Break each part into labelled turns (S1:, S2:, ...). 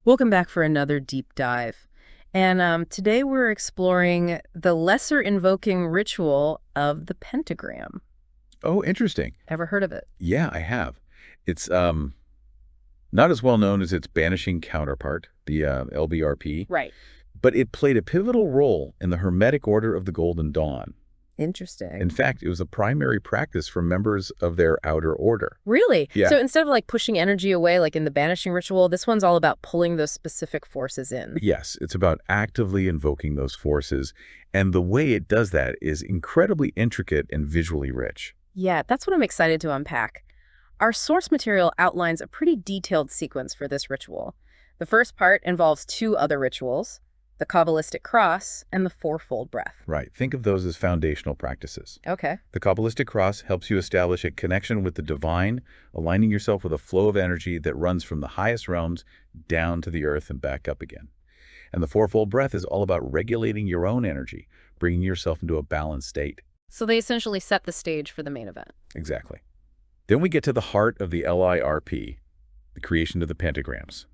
S1: Welcome back for another deep dive. And today we're exploring the Lesser Invoking Ritual of the Pentagram.
S2: Oh, interesting.
S1: Ever heard of it?
S2: Yeah, I have. It's not as well known as its banishing counterpart, the LBRP,
S1: Right.
S2: but it played a pivotal role in the Hermetic Order of the Golden Dawn. In
S1: Interesting.
S2: fact, it was a primary practice for members of their outer order.
S1: Really?
S2: Yeah,
S1: So instead of like pushing energy away like in the banishing ritual, this one's all about pulling those specific forces in.
S2: yes, it's about actively invoking those forces, and the way it does that is incredibly intricate and visually rich.
S1: Yeah, that's what I'm excited to unpack. Our source material outlines a pretty detailed sequence for this ritual. The first part involves two other rituals, the Kabbalistic cross and the fourfold breath.
S2: Right, think of those as foundational practices.
S1: Okay.
S2: The Kabbalistic cross helps you establish a connection with the divine, aligning yourself with a flow of energy that runs from the highest realms down to the earth and back up again. And the fourfold breath is all about regulating your own energy, bringing yourself into a balanced state.
S1: So they essentially set the stage for the main event.
S2: Exactly. Then we get to the heart of the LIRP, the creation of the pentagrams.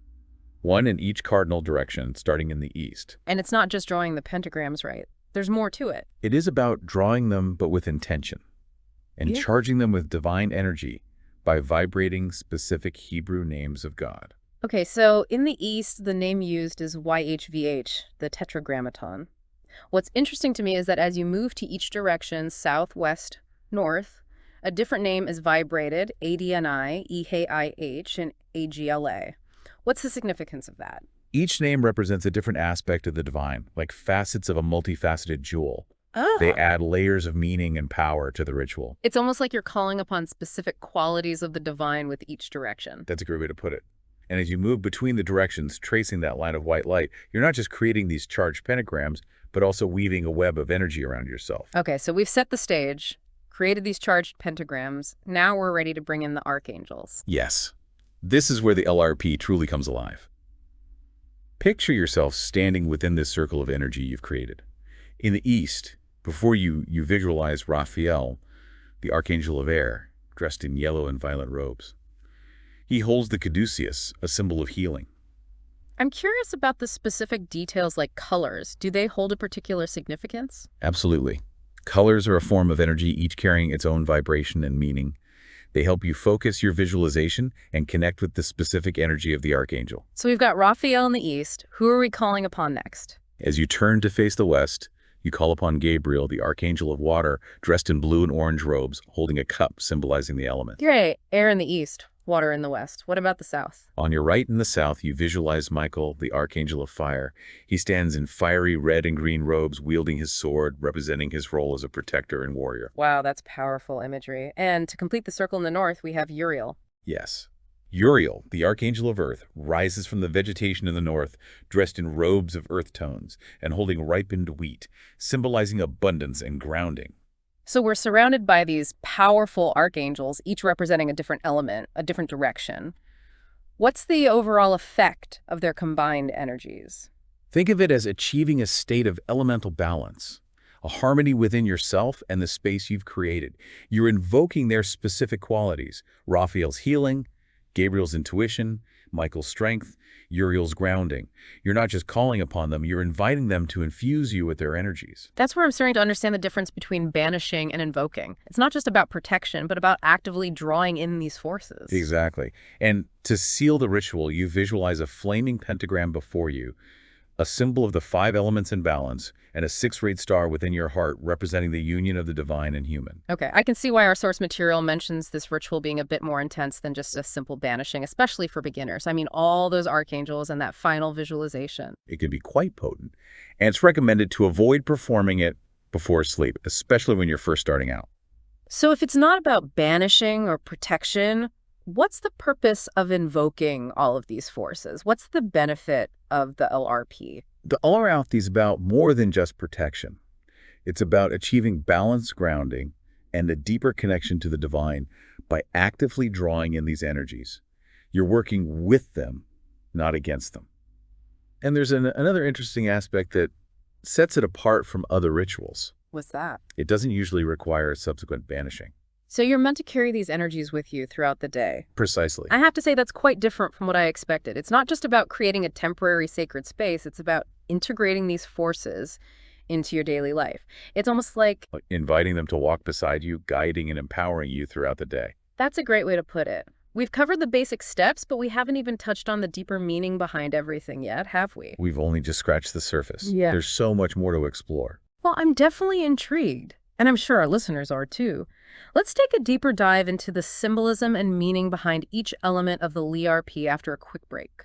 S2: One in each cardinal direction, starting in the east.
S1: And it's not just drawing the pentagrams right. There's more to it.
S2: It is about drawing them but with intention, and
S1: Yeah.
S2: charging them with divine energy by vibrating specific Hebrew names of God.
S1: Okay, so in the East, the name used is YHVH, the Tetragrammaton. What's interesting to me is that as you move to each direction, south, west, north, a different name is vibrated, ADNI, EHIH, and AGLA. What's the significance of that?
S2: Each name represents a different aspect of the divine, like facets of a multifaceted jewel. They
S1: Ah.
S2: add layers of meaning and power to the ritual.
S1: It's almost like you're calling upon specific qualities of the divine with each direction.
S2: That's a great way to put it. And as you move between the directions, tracing that line of white light, you're not just creating these charged pentagrams, but also weaving a web of energy around yourself.
S1: Okay, so we've set the stage, created these charged pentagrams. Now we're ready to bring in the archangels.
S2: Yes, this is where the LRP truly comes alive. Picture yourself standing within this circle of energy you've created. In the east, before you visualize Raphael, the archangel of air, dressed in yellow and violet robes. He holds the caduceus, a symbol of healing.
S1: I'm curious about the specific details like colors. Do they hold a particular significance?
S2: Absolutely. Colors are a form of energy, each carrying its own vibration and meaning. They help you focus your visualization and connect with the specific energy of the archangel.
S1: So we've got Raphael in the east. Who are we calling upon next?
S2: As you turn to face the west, you call upon Gabriel, the archangel of water, dressed in blue and orange robes, holding a cup symbolizing the element.
S1: Great. Air in the east, water in the west. What about the south?
S2: On your right in the south, you visualize Michael, the archangel of fire. He stands in fiery red and green robes, wielding his sword, representing his role as a protector and warrior.
S1: Wow, that's powerful imagery. And to complete the circle in the north, we have Uriel.
S2: Yes. Uriel, the archangel of earth, rises from the vegetation in the north, dressed in robes of earth tones and holding ripened wheat, symbolizing abundance and grounding.
S1: So we're surrounded by these powerful archangels, each representing a different element, a different direction. What's the overall effect of their combined energies?
S2: Think of it as achieving a state of elemental balance, a harmony within yourself and the space you've created. You're invoking their specific qualities: Raphael's healing, Gabriel's intuition, Michael's strength, Uriel's grounding. You're not just calling upon them, you're inviting them to infuse you with their energies.
S1: That's where I'm starting to understand the difference between banishing and invoking. It's not just about protection, but about actively drawing in these forces.
S2: Exactly. And to seal the ritual, you visualize a flaming pentagram before you, a symbol of the 5 elements in balance, and a 6-rayed star within your heart representing the union of the divine and human.
S1: Okay, I can see why our source material mentions this ritual being a bit more intense than just a simple banishing, especially for beginners. I mean, all those archangels and that final visualization.
S2: It can be quite potent, and it's recommended to avoid performing it before sleep, especially when you're first starting out.
S1: So if it's not about banishing or protection, what's the purpose of invoking all of these forces? What's the benefit of the LRP?
S2: The LRP is about more than just protection. It's about achieving balanced grounding and a deeper connection to the divine by actively drawing in these energies. You're working with them, not against them. And there's another interesting aspect that sets it apart from other rituals.
S1: What's that?
S2: It doesn't usually require a subsequent banishing.
S1: So you're meant to carry these energies with you throughout the day.
S2: Precisely.
S1: I have to say that's quite different from what I expected. It's not just about creating a temporary sacred space, it's about integrating these forces into your daily life. It's almost like
S2: Like inviting them to walk beside you, guiding and empowering you throughout the day.
S1: that's a great way to put it. We've covered the basic steps, but we haven't even touched on the deeper meaning behind everything yet, have we?
S2: We've only just scratched the surface.
S1: Yeah.
S2: There's so much more to explore.
S1: Well, I'm definitely intrigued, and I'm sure our listeners are too. Let's take a deeper dive into the symbolism and meaning behind each element of the LIRP after a quick break.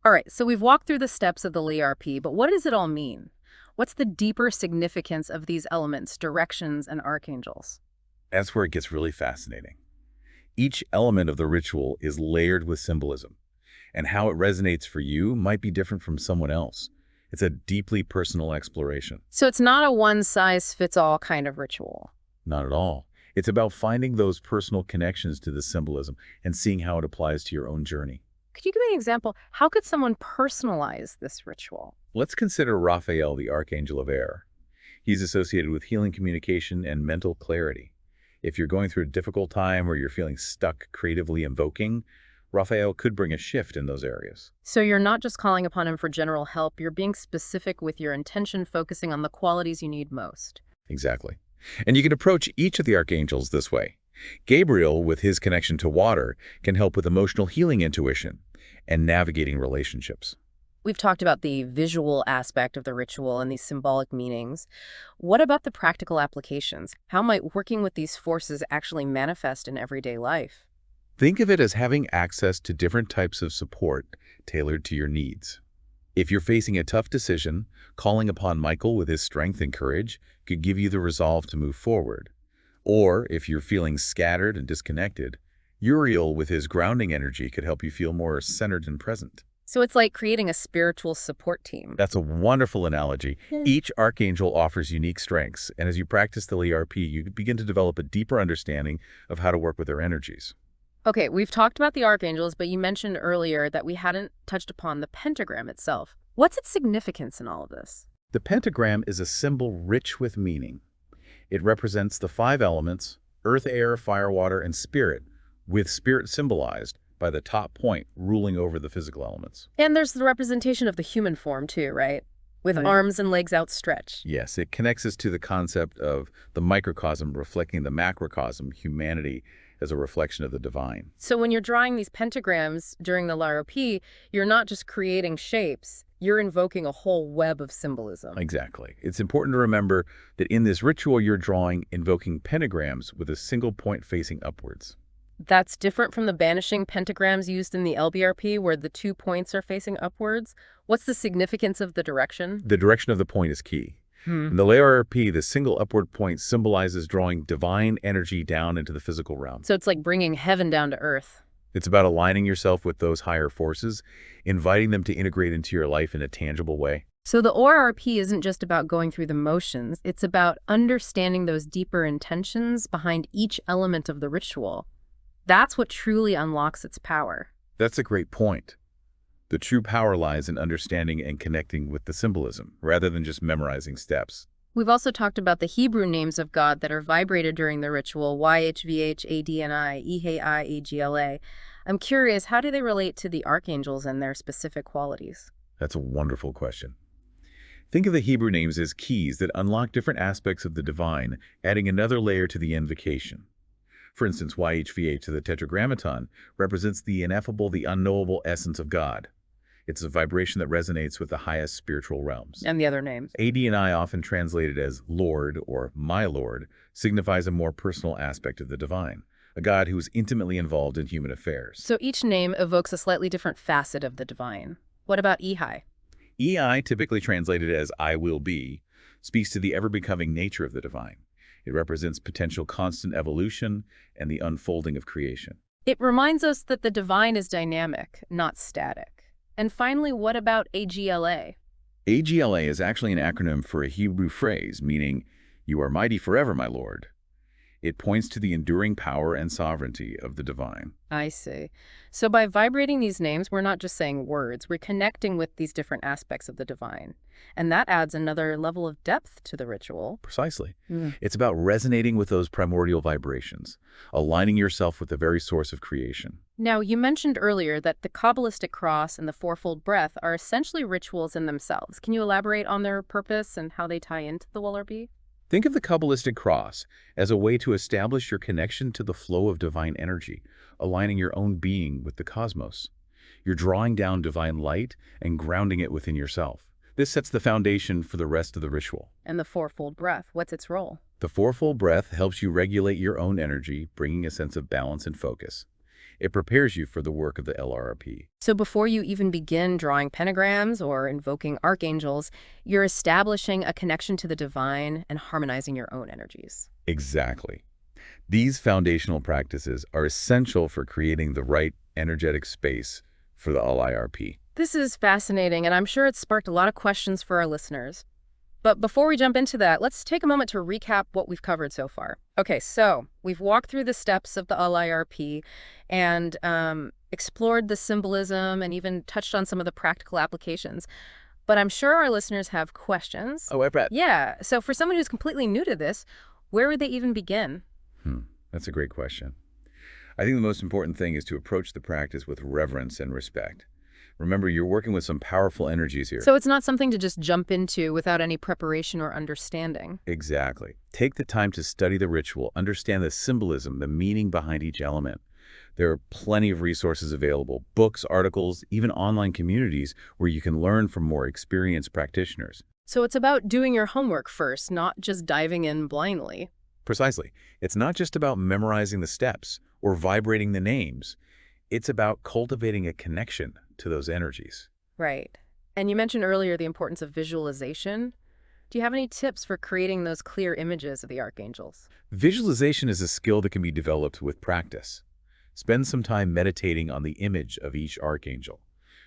S1: All right, so we've walked through the steps of the LIRP, but what does it all mean? What's the deeper significance of these elements, directions, and archangels?
S2: That's where it gets really fascinating. Each element of the ritual is layered with symbolism, and how it resonates for you might be different from someone else. It's a deeply personal exploration.
S1: So it's not a one-size-fits-all kind of ritual.
S2: Not at all. It's about finding those personal connections to the symbolism and seeing how it applies to your own journey.
S1: Could you give me an example? How could someone personalize this ritual?
S2: Let's consider Raphael, the Archangel of Air. He's associated with healing communication and mental clarity. If you're going through a difficult time or you're feeling stuck creatively invoking, Raphael could bring a shift in those areas.
S1: So you're not just calling upon him for general help, you're being specific with your intention, focusing on the qualities you need most.
S2: Exactly. And you can approach each of the archangels this way. Gabriel, with his connection to water, can help with emotional healing intuition and navigating relationships.
S1: We've talked about the visual aspect of the ritual and these symbolic meanings. What about the practical applications? How might working with these forces actually manifest in everyday life?
S2: Think of it as having access to different types of support tailored to your needs. If you're facing a tough decision, calling upon Michael with his strength and courage could give you the resolve to move forward. Or if you're feeling scattered and disconnected, Uriel with his grounding energy could help you feel more centered and present.
S1: So it's like creating a spiritual support team.
S2: That's a wonderful analogy. Each archangel offers unique strengths, and as you practice the LIRP, you begin to develop a deeper understanding of how to work with their energies.
S1: Okay, we've talked about the archangels, but you mentioned earlier that we hadn't touched upon the pentagram itself. What's its significance in all of this?
S2: The pentagram is a symbol rich with meaning. It represents the 5 elements, earth, air, fire, water, and spirit, with spirit symbolized by the top point ruling over the physical elements.
S1: And there's the representation of the human form too, right? With arms and legs outstretched.
S2: Yes, it connects us to the concept of the microcosm reflecting the macrocosm, humanity, as a reflection of the divine.
S1: So when you're drawing these pentagrams during the LIRP, you're not just creating shapes, you're invoking a whole web of symbolism.
S2: Exactly. It's important to remember that in this ritual you're invoking pentagrams with a single point facing upwards.
S1: That's different from the banishing pentagrams used in the LBRP where the 2 points are facing upwards. What's the significance of the direction?
S2: The direction of the point is key. In the LIRP, the single upward point symbolizes drawing divine energy down into the physical realm.
S1: So it's like bringing heaven down to earth.
S2: It's about aligning yourself with those higher forces, inviting them to integrate into your life in a tangible way.
S1: So the ORP isn't just about going through the motions, it's about understanding those deeper intentions behind each element of the ritual. That's what truly unlocks its power.
S2: That's a great point. The true power lies in understanding and connecting with the symbolism, rather than just memorizing steps.
S1: We've also talked about the Hebrew names of God that are vibrated during the ritual, YHVH, ADNI, EHI, AGLA. I'm curious, how do they relate to the archangels and their specific qualities?
S2: That's a wonderful question. Think of the Hebrew names as keys that unlock different aspects of the divine, adding another layer to the invocation. For instance, YHVH, the Tetragrammaton, represents the ineffable, the unknowable essence of God. It's a vibration that resonates with the highest spiritual realms.
S1: And the other names?
S2: ADNI, often translated as Lord or My Lord, signifies a more personal aspect of the divine, a God who is intimately involved in human affairs.
S1: So each name evokes a slightly different facet of the divine. What about EHI?
S2: EI, typically translated as I will be, speaks to the ever-becoming nature of the divine. It represents potential constant evolution and the unfolding of creation.
S1: It reminds us that the divine is dynamic, not static. And finally, what about AGLA?
S2: AGLA is actually an acronym for a Hebrew phrase meaning, "You are mighty forever, my Lord." It points to the enduring power and sovereignty of the divine.
S1: I see. So by vibrating these names, we're not just saying words, we're connecting with these different aspects of the divine. And that adds another level of depth to the ritual.
S2: Precisely.
S1: Mm.
S2: It's about resonating with those primordial vibrations, aligning yourself with the very source of creation.
S1: Now, you mentioned earlier that the Kabbalistic cross and the fourfold breath are essentially rituals in themselves. Can you elaborate on their purpose and how they tie into the LRB?
S2: Think of the Kabbalistic cross as a way to establish your connection to the flow of divine energy, aligning your own being with the cosmos. You're drawing down divine light and grounding it within yourself. This sets the foundation for the rest of the ritual.
S1: And the fourfold breath, what's its role?
S2: The fourfold breath helps you regulate your own energy, bringing a sense of balance and focus. It prepares you for the work of the LRP.
S1: So before you even begin drawing pentagrams or invoking archangels, you're establishing a connection to the divine and harmonizing your own energies.
S2: Exactly. These foundational practices are essential for creating the right energetic space for the LIRP.
S1: This is fascinating, and I'm sure it's sparked a lot of questions for our listeners. But before we jump into that, let's take a moment to recap what we've covered so far. Okay, so we've walked through the steps of the LIRP and explored the symbolism and even touched on some of the practical applications. But I'm sure our listeners have questions.
S2: Oh, I bet.
S1: Yeah, so for someone who's completely new to this, where would they even begin?
S2: That's a great question. I think the most important thing is to approach the practice with reverence and respect. Remember, you're working with some powerful energies here.
S1: So it's not something to just jump into without any preparation or understanding.
S2: Exactly. Take the time to study the ritual, understand the symbolism, the meaning behind each element. There are plenty of resources available, books, articles, even online communities where you can learn from more experienced practitioners.
S1: So it's about doing your homework first, not just diving in blindly.
S2: Precisely. It's not just about memorizing the steps or vibrating the names. It's about cultivating a connection to those energies.
S1: Right. And you mentioned earlier the importance of visualization. Do you have any tips for creating those clear images of the archangels?
S2: Visualization is a skill that can be developed with practice. Spend some time meditating on the image of each archangel.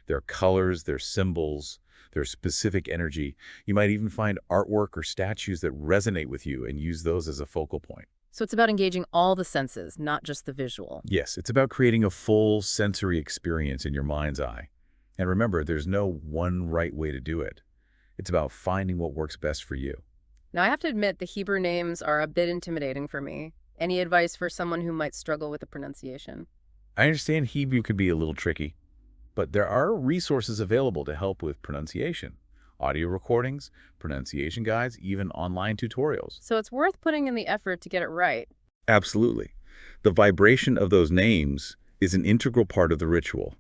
S2: Their colors, their symbols, their specific energy. You might even find artwork or statues that resonate with you and use those as a focal point.
S1: So it's about engaging all the senses, not just the visual.
S2: Yes, it's about creating a full sensory experience in your mind's eye. And remember, there's no one right way to do it. It's about finding what works best for you.
S1: Now, I have to admit, the Hebrew names are a bit intimidating for me. Any advice for someone who might struggle with the pronunciation?
S2: I understand Hebrew could be a little tricky, but there are resources available to help with pronunciation. Audio recordings, pronunciation guides, even online tutorials.
S1: So it's worth putting in the effort to get it right.
S2: Absolutely. The vibration of those names is an integral part of the ritual.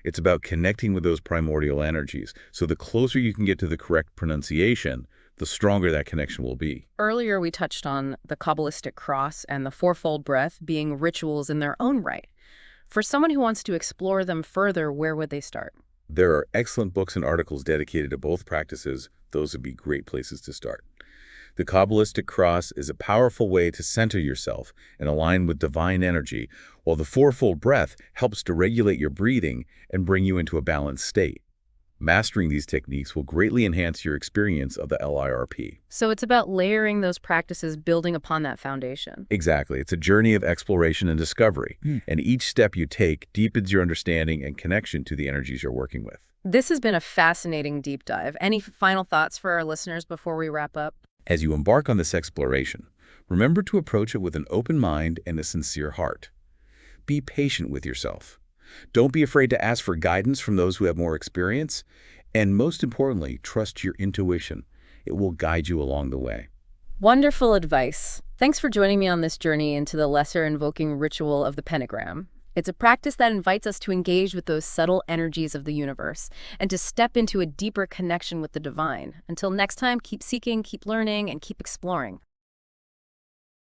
S2: It's about connecting with those primordial energies. So the closer you can get to the correct pronunciation, the stronger that connection will be.
S1: Earlier, we touched on the Kabbalistic cross and the fourfold breath being rituals in their own right. For someone who wants to explore them further, where would they start?
S2: There are excellent books and articles dedicated to both practices. Those would be great places to start. The Kabbalistic cross is a powerful way to center yourself and align with divine energy, while the fourfold breath helps to regulate your breathing and bring you into a balanced state. Mastering these techniques will greatly enhance your experience of the LIRP.
S1: So it's about layering those practices, building upon that foundation.
S2: Exactly. It's a journey of exploration and discovery, and each step you take deepens your understanding and connection to the energies you're working with.
S1: This has been a fascinating deep dive. Any final thoughts for our listeners before we wrap up?
S2: As you embark on this exploration, remember to approach it with an open mind and a sincere heart. Be patient with yourself. Don't be afraid to ask for guidance from those who have more experience. And most importantly, trust your intuition. It will guide you along the way.
S1: Wonderful advice. Thanks for joining me on this journey into the Lesser Invoking Ritual of the Pentagram. It's a practice that invites us to engage with those subtle energies of the universe and to step into a deeper connection with the divine. Until next time, keep seeking, keep learning, and keep exploring.